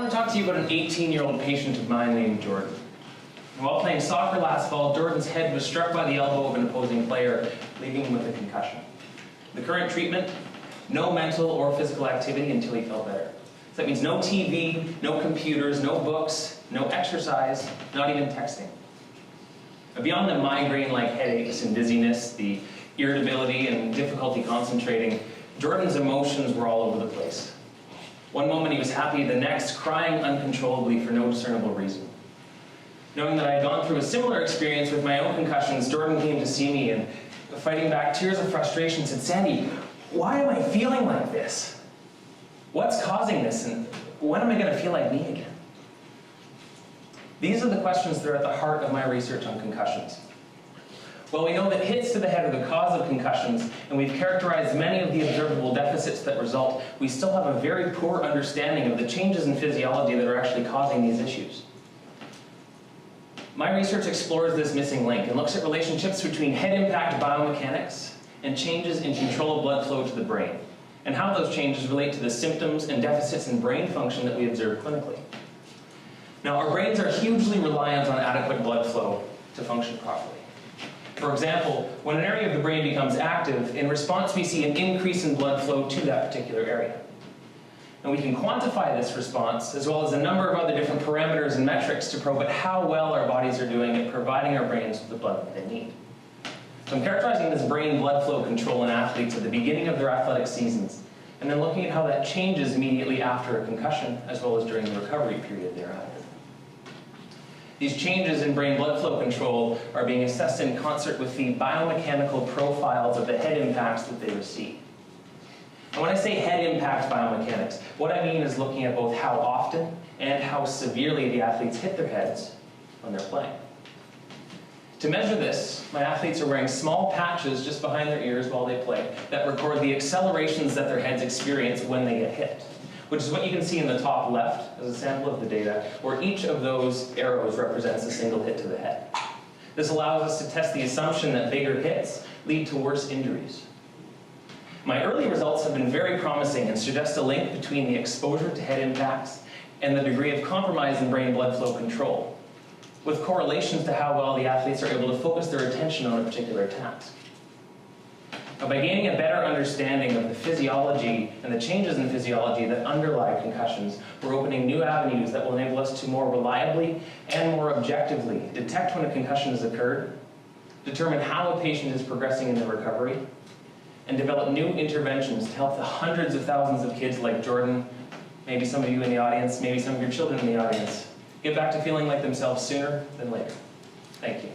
want to talk to you about an 18-year-old patient of mine named Jordan. While playing soccer last fall, Jordan's head was struck by the elbow of an opposing player, leaving him with a concussion. The current treatment, no mental or physical activity until he felt better. So that means no TV, no computers, no books, no exercise, not even texting. But beyond the migraine-like headaches and dizziness, the irritability and difficulty concentrating, Jordan's emotions were all over the place. One moment he was happy, the next crying uncontrollably for no discernible reason. Knowing that I had gone through a similar experience with my own concussions, Jordan came to see me and, fighting back tears of frustration, said, "Sandy, why am I feeling like this? What's causing this, and when am I going to feel like me again?" These are the questions that are at the heart of my research on concussions. Well, we know that hits to the head are the cause of concussions, and we've characterized many of the observable deficits that result. We still have a very poor understanding of the changes in physiology that are actually causing these issues. My research explores this missing link and looks at relationships between head impact biomechanics and changes in control of blood flow to the brain, and how those changes relate to the symptoms and deficits in brain function that we observe clinically. Now, our brains are hugely reliant on adequate blood flow to function properly. For example, when an area of the brain becomes active, in response we see an increase in blood flow to that particular area. And we can quantify this response, as well as a number of other different parameters and metrics to probe at how well our bodies are doing at providing our brains with the blood that they need. So I'm characterizing this brain blood flow control in athletes at the beginning of their athletic seasons, and then looking at how that changes immediately after a concussion, as well as during the recovery period thereafter. These changes in brain blood flow control are being assessed in concert with the biomechanical profiles of the head impacts that they receive. And when I say head impact biomechanics, what I mean is looking at both how often and how severely the athletes hit their heads when they're playing. To measure this, my athletes are wearing small patches just behind their ears while they play that record the accelerations that their heads experience when they get hit, which is what you can see in the top left as a sample of the data, where each of those arrows represents a single hit to the head. This allows us to test the assumption that bigger hits lead to worse injuries. My early results have been very promising and suggest a link between the exposure to head impacts and the degree of compromise in brain blood flow control, with correlations to how well the athletes are able to focus their attention on a particular task. Now, by gaining a better understanding of the physiology and the changes in physiology that underlie concussions, we're opening new avenues that will enable us to more reliably and more objectively detect when a concussion has occurred, determine how a patient is progressing in their recovery, and develop new interventions to help the hundreds of thousands of kids like Jordan, maybe some of you in the audience, maybe some of your children in the audience, get back to feeling like themselves sooner than later. Thank you.